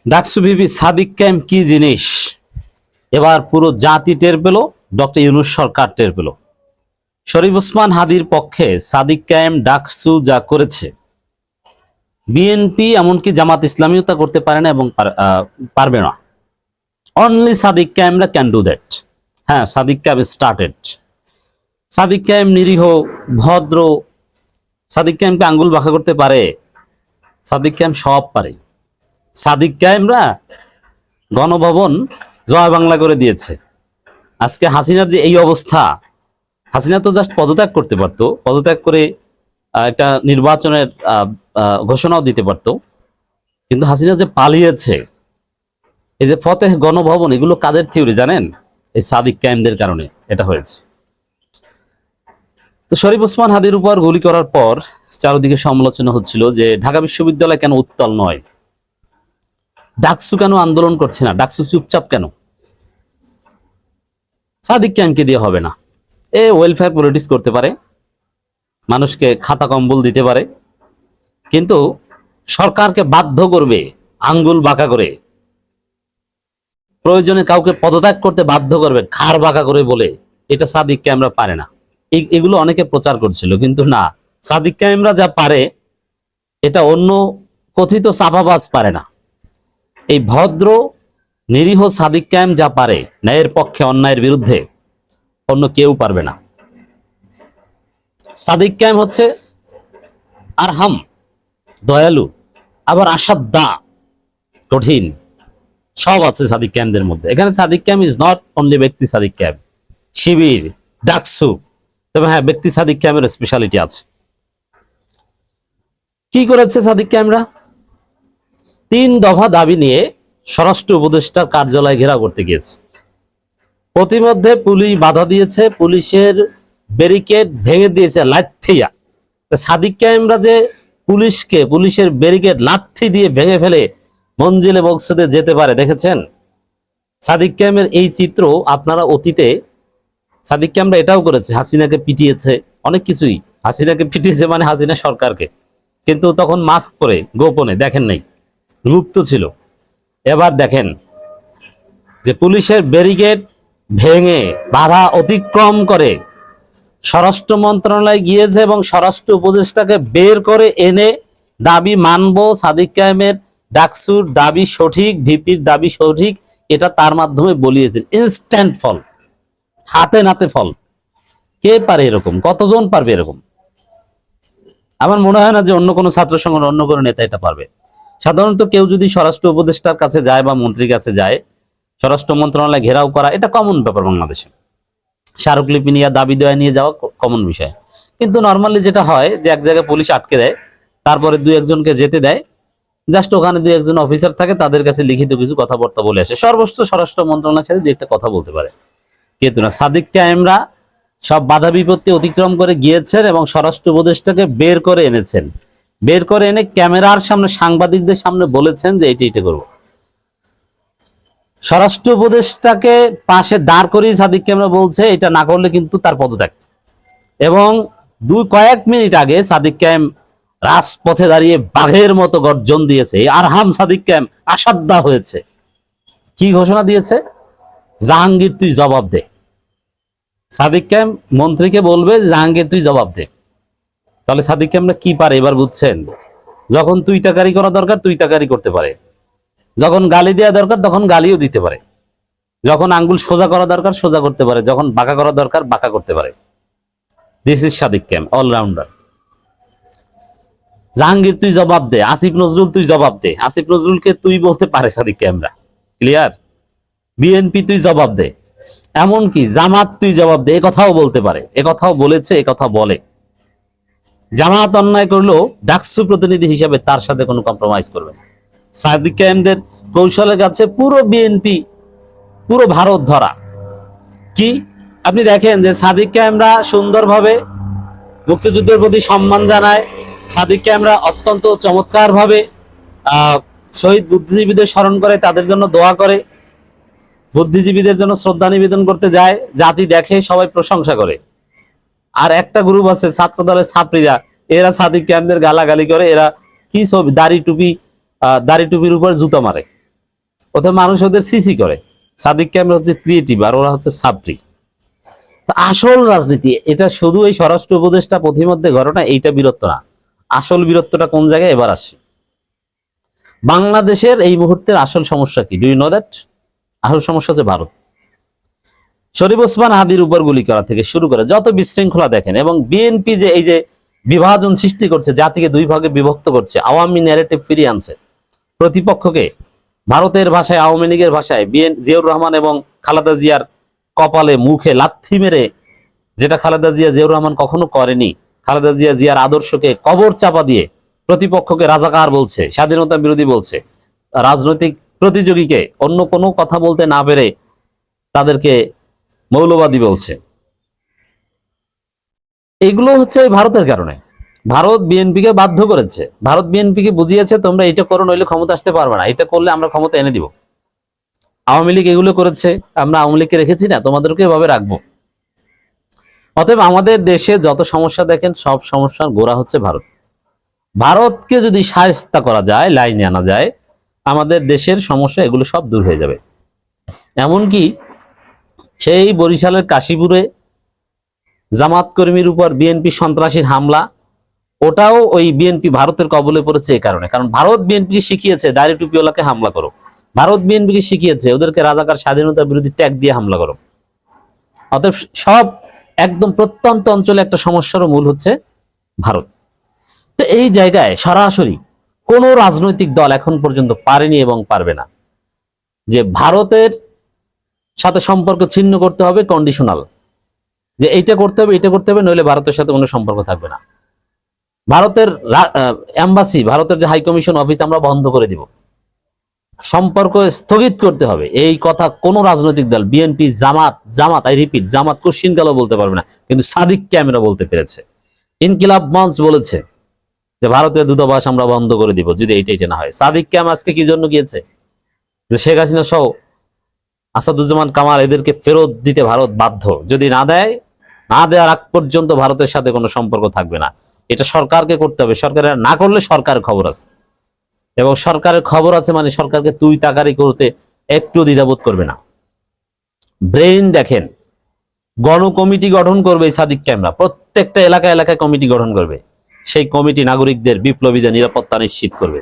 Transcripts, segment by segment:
DUCSU VP Sadiq camp কি জিনিস এবার পুরো জাতি টের পেল, ডক্টর ইউনূস সরকার টের পেল। শরীফ ওসমান হাদির পক্ষে সাদিক ক্যাম্প ডাকসু যা করেছে, বিএনপি এমনকি জামাত ইসলামীও তা করতে পারে না এবং পারবে না। অনলি সাদিক ক্যাম্পরা ক্যান ডু দ্যাট। হ্যাঁ, Sadiq camp started. Sadiq camp নিরীহ, ভদ্র। সাদিক ক্যাম্পকে আঙ্গুল বাঁকা করতে পারে? সাদিক ক্যাম্প সব পারে। সাদিক ক্যাম্পরা গণভবন জয় বাংলা করে দিয়েছে। আজকে হাসিনার যে এই অবস্থা, হাসিনা তো জাস্ট পদত্যাগ করতে পারতো, পদত্যাগ করে একটা নির্বাচনের ঘোষণাও দিতে পারতো, কিন্তু হাসিনা যে পালিয়েছে, এই যে ফতেহ গণভবন, এগুলো কাদের থিওরি জানেন? এই সাদিক ক্যাম্পদের কারণে এটা হয়েছে। তো শরীফ ওসমান হাদির উপর গুলি করার পর চারদিকে সমালোচনা হচ্ছিল যে ঢাকা বিশ্ববিদ্যালয় কেন উত্তাল নয়, ডাকসু কেন আন্দোলন করছে না, ডাকসু চুপচাপ কেন? সাদিক ক্যাম্পকে দিয়ে হবে না। ওয়েলফেয়ার পলিটিক্স করতে পারে, মানুষকে খাতা কম্বল দিতে পারে, কিন্তু সরকারকে বাধ্য করবে আঙ্গুল বাঁকা করে, প্রয়োজনে কাউকে পদত্যাগ করতে বাধ্য করবে ঘাড় বাঁকা করে বলে, এটা সাদিক ক্যাম্পরা পারে না। এগুলো অনেকে প্রচার করছিল, কিন্তু না, সাদিক ক্যাম্পরা যা পারে এটা অন্য কথিত চাপাবাজ পারে না। এই ভদ্র নিরীহ সাদিক ক্যাম্প যা পারে ন্যায়ের পক্ষে অন্যায়ের বিরুদ্ধে, অন্য কেউ পারবে না। সাদিক ক্যাম্প হচ্ছে আরহাম, দয়ালু, আবার আসাদ্দা, কঠিন, সব আছে সাদিক ক্যাম্পদের মধ্যে। এখানে Sadik camp is not only ব্যক্তি সাদিক ক্যাম্প, শিবির, ডাকসু। তবে হ্যাঁ, ব্যক্তি সাদিক ক্যাম্পের স্পেশালিটি আছে। কি করেছে সাদিক ক্যাম্পরা? 3 দফা দাবি নিয়ে স্বরাষ্ট্র উপদেষ্টার কার্যালয় ঘেরাও করতে গিয়েছে। প্রতিমধ্যে পুলিশ বাধা দিয়েছে, পুলিশের ব্যারিকেড ভেঙে দিয়েছে লাথিয়া। সাদিক ক্যাম্পরা যে পুলিশের ব্যারিকেড লাথি দিয়ে ভেঙে ফেলে মঞ্জিলে মকসুদে যেতে পারে, দেখেছেন? সাদিক ক্যাম্পের এই চিত্র আপনারা অতীতে, সাদিক ক্যাম্পরা এটাও করেছে, হাসিনাকে পিটিয়েছে, অনেক কিছুই। হাসিনাকে পিটিয়েছে মানে হাসিনা সরকারকে, কিন্তু তখন মাস্ক পরে গোপনে, দেখেন নাই, গুপ্ত ছিল। এবার দেখেন যে পুলিশের ব্যারিকেড ভেঙে বাধা অতিক্রম করে স্বরাষ্ট্র মন্ত্রণালয় গিয়েছে এবং স্বরাষ্ট্র উপদেষ্টাকে বের করে এনে দাবি মানব, সাদিক ক্যাম্পের ডাকসুর দাবি সঠিক, ভিপির দাবি সঠিক, এটা তার মাধ্যমে বলিয়েছেন। ইনস্ট্যান্ট ফল, হাতে নাতে ফল। কে পারে এরকম? কতজন পারবে এরকম? আমার মনে হয় না যে অন্য কোনো ছাত্র সংগঠন, অন্য কোনো নেতা এটা পারবে। সাধারণত কেউ যদি স্বরাষ্ট্র উপদেষ্টার কাছে যায় বা মন্ত্রীর কাছে যায়, স্বরাষ্ট্র মন্ত্রণালয় ঘেরাও করা এটা কমন ব্যাপার বাংলাদেশে। স্মারকলিপি নিয়ে দাবি দেওয়া নিয়ে যাওয়া কমন বিষয়। কিন্তু নর্মালি যেটা হয় যে এক জায়গায় পুলিশ আটকে দেয়, তারপরে 2-1 জনকে যেতে দেয়, জাস্ট ওখানে 2-1 জন অফিসার থাকে, তাদের কাছে লিখিত কিছু কথাবার্তা বলে আসে। সর্বোচ্চ স্বরাষ্ট্র মন্ত্রণালয়ের সাথে 2-1টা কথা বলতে পারে, কিন্তু না, সাদিক ক্যাম্পরা সব বাধা বিপত্তি অতিক্রম করে গিয়েছেন এবং স্বরাষ্ট্র উপদেষ্টাকে বের করে এনেছেন। বের করে এনে ক্যামেরার সামনে, সাংবাদিকদের সামনে বলেছেন যে এটা করবো। স্বরাষ্ট্র উপদেষ্টাকে পাশে দাঁড় করিয়ে সাদিক ক্যাম্পরা বলছে এটা না করলে কিন্তু তার পদত্যাগ। এবং কয়েক মিনিট আগে সাদিক ক্যাম্প রাজপথে দাঁড়িয়ে বাঘের মতো গর্জন দিয়েছে। আরহাম সাদিক ক্যাম্প আসাদ্দা হয়েছে। কি ঘোষণা দিয়েছে? জাহাঙ্গীর তুই জবাব দে। সাদিক ক্যাম্প মন্ত্রীকে বলবে জাহাঙ্গীর তুই জবাব দে। তাহলে সাদিক ক্যাম্পরা কি পারে এবার বুঝছেন? যখন তুই তাকারি করা দরকার তুই তাকারি করতে পারে, যখন গালি দেওয়া দরকার তখন গালিও দিতে পারে, যখন আঙ্গুল সোজা করা দরকার সোজা করতে পারে, যখন বাঁকা করা দরকার বাঁকা করতে পারে। This is Sadik camp, allrounder. Jahangir তুই জবাব দে, আসিফ নজরুল তুই জবাব দে। আসিফ নজরুলকে তুই বলতে পারে সাদিক ক্যাম্পরা, ক্লিয়ার? বিএনপি তুই জবাব দে, এমনকি জামাত তুই জবাব দে, কথাও বলতে পারে, কথাও বলেছে, কথা বলে। জামাত অন্যায় করলেও ডাকসু প্রতিনিধি হিসাবে তার সাথে কোনো কম্প্রোমাইজ করবে না। সাদিক ক্যাম্পদের কৌশলের কাছে পুরো বিএনপি, পুরো ভারত ধরা। কি আপনি দেখেন যে সাদিক ক্যাম্পরা সুন্দরভাবে মুক্তিযুদ্ধের প্রতি সম্মান জানায়, সাদিক ক্যাম্পরা অত্যন্ত চমৎকার ভাবে শহীদ বুদ্ধিজীবীদের স্মরণ করে, তাদের জন্য দোয়া করে, বুদ্ধিজীবীদের জন্য শ্রদ্ধা নিবেদন করতে যায়, জাতি দেখে, সবাই প্রশংসা করে। আর একটা গ্রুপ আছে ছাত্র দলের ছাত্রীরা, এরা সাদিক ক্যাম্পদের গালাগালি করে, এরা কি সব দাড়ি টুপির উপর জুতা মারে। ওতে মানুষ ওদের সিসি করে। সাদিক ক্যামেরা হচ্ছে ক্রিয়েটিভ আর ওরা হচ্ছে সাবরি। আসল রাজনীতি এটা শুধু এই স্বরাষ্ট্র উপদেষ্টা প্রতিমধ্যে ঘটনা, এইটা বীরত্ব না। আসল বীরত্বটা কোন জায়গায় এবার আসে। বাংলাদেশের এই মুহূর্তের আসল সমস্যা কি? Do you know that? আসল সমস্যা হচ্ছে ভারত। শরীফ ওসমান হাদির উপর গুলি করা থেকে শুরু করে যত বিশৃঙ্খলা দেখেন, এবং বিএনপি যে এই যে বিভাজন সৃষ্টি করছে, জাতিকে দুই ভাগে বিভক্ত করছে, আওয়ামী ন্যারেটিভ ফিরিয়ে আনছে, প্রতিপক্ষকে ভারতের ভাষায়, আওয়ামী লীগের ভাষায় জিয়াউর রহমান এবং খালেদা জিয়ার কপালে মুখে লাথি মেরে, যেটা খালেদা জিয়া জিয়াউর রহমান কখনো করেনি, খালেদা জিয়ার আদর্শকে কবর চাপা দিয়ে প্রতিপক্ষকে রাজাকার বলছে, স্বাধীনতা বিরোধী বলছে, রাজনৈতিক প্রতিযোগীকে অন্য কোনো কথা বলতে না পেরে তাদেরকে মৌলবাদী বলছে। এগুলো হচ্ছে ভারতের কারণে। ভারত বিএনপিকে বাধ্য করেছে, ভারত বিএনপিকে বুঝিয়েছে তোমরা এটা করো, নইলে ক্ষমতা আসতে পারবে না, এটা করলে আমরা ক্ষমতা এনে দিব। আওয়ামী লীগ এগুলো করেছে, আমরা আওয়ামী লীগকে রেখেছি না, তোমাদেরকে এভাবে রাখবো। অতএব আমাদের দেশে যত সমস্যা দেখেন, সব সমস্যার গোড়া হচ্ছে ভারত। ভারতকে যদি শায়েস্তা করা যায়, লাইনে আনা যায়, আমাদের দেশের সমস্যা এগুলো সব দূর হয়ে যাবে। এমনকি সেই বরিশালের কাশীপুরে জামাত কর্মীর উপর বিএনপি সন্ত্রাসীর হামলা, ওটাও ওই বিএনপি ভারতের কবলে পড়েছে এই কারণে। কারণ ভারত বিএনপিকে শিখিয়েছে দাড়ি টুপিওয়ালাকে হামলা করো, ভারত বিএনপিকে শিখিয়েছে ওদেরকে রাজাকার স্বাধীনতা বিরোধী ট্যাগ দিয়ে হামলা করো। অতএব সব একদম প্রত্যন্ত অঞ্চলে একটা সমস্যার মূল হচ্ছে ভারত। তো এই জায়গায় সরাসরি কোন রাজনৈতিক দল এখন পর্যন্ত পারেনি এবং পারবে না যে ভারতের সাথে সম্পর্ক ছিন্ন করতে হবে, কন্ডিশনাল, যে এইটা করতে হবে, এটা করতে হবে, নইলে ভারতের সাথে কোনো সম্পর্ক থাকবে না। ভারতের এম্বাসি, ভারতের যে হাই কমিশন অফিস আমরা বন্ধ করে দিব, সম্পর্ক স্থগিত করতে হবে। এই কথা কোন রাজনৈতিক দল, BNP, Jamaat I repeat, Jamaat question কালও বলতে পারবে না, কিন্তু সাদিক ক্যামেরা বলতে পেরেছে। ইনকিলাব মঞ্চ বলেছে যে ভারতীয় দূতাবাস আমরা বন্ধ করে দিব যদি এইটা না হয়। সাদিক ক্যাম আজকে কি জন্য গিয়েছে? যে শেখ হাসিনা সহ আসাদুজ্জামান কামাল এদেরকে ফেরত দিতে ভারত বাধ্য, যদি না দেওয়ার আগ পর্যন্ত ভারতের সাথে কোনো সম্পর্ক থাকবে না। এটা সরকারকে করতে হবে, সরকারের না করলে সরকারের খবর আছে, এবং সরকারের খবর আছে মানে সরকারকে তুই তাকারি করতে একটু দ্বিধাবোধ করবে না। ব্রেইন দেখেন, গণ কমিটি গঠন করবে সাদিক ক্যামেরা, প্রত্যেকটা এলাকায় কমিটি গঠন করবে, সেই কমিটি নাগরিকদের, বিপ্লবীদের নিরাপত্তা নিশ্চিত করবে।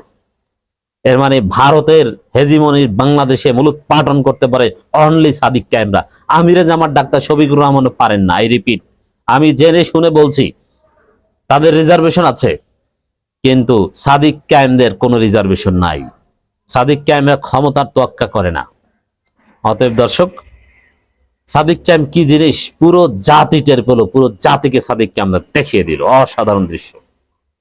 এর মানে ভারতের হেজিমনির বাংলাদেশে মূলোৎপাটন করতে পারে অনলি সাদিক ক্যামেরা। আমিরে জামাত ডাক্তার শফিকুর রহমান পারেন না। আই রিপিট, আমি জেনে শুনে বলছি, তাদের রিজার্ভেশন আছে, কিন্তু সাদিক ক্যামেরার কোনো রিজার্ভেশন নাই। সাদিক ক্যামেরা ক্ষমতার তোয়াক্কা করে না। অতএব দর্শক, সাদিক ক্যাম কি জিনিস পুরো জাতি টের পেল, পুরো জাতিকে সাদিক ক্যামেরা দেখিয়ে দিল। অসাধারণ দৃশ্য।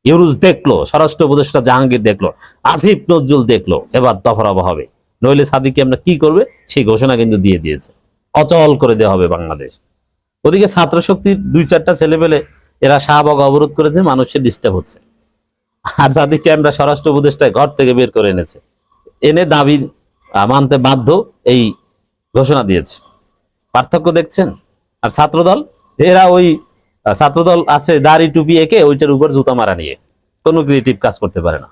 ইউনুস দেখলো, স্বরাষ্ট্র উপদেষ্টা জাহাঙ্গীর দেখলো, আসিফ নজরুল দেখলো, এবার দফারফা হবে, নইলে সাদিক ক্যামেরা কি করবে সেই ঘোষণা কিন্তু দিয়ে দিয়েছে, অচল করে দেওয়া হবে বাংলাদেশ। ওদিকে ছাত্র শক্তির 2-4টা ছেলে পেলে এরা শাহবাগ অবরোধ করেছে, মানুষের ডিস্টার্ব হচ্ছে, আর সাদিক ক্যামেরা স্বরাষ্ট্র উপদেষ্টায় ঘর থেকে বের করে এনেছে, এনে দাবি মানতে বাধ্য, এই ঘোষণা দিয়েছে। পার্থক্য দেখছেন? আর ছাত্রদল, এরা ওই ছাত্রদল আছে দাড়ি টুপি এঁকে ওইটার উপর জুতা মারা নিয়ে কোনো ক্রিয়েটিভ কাজ করতে পারে না।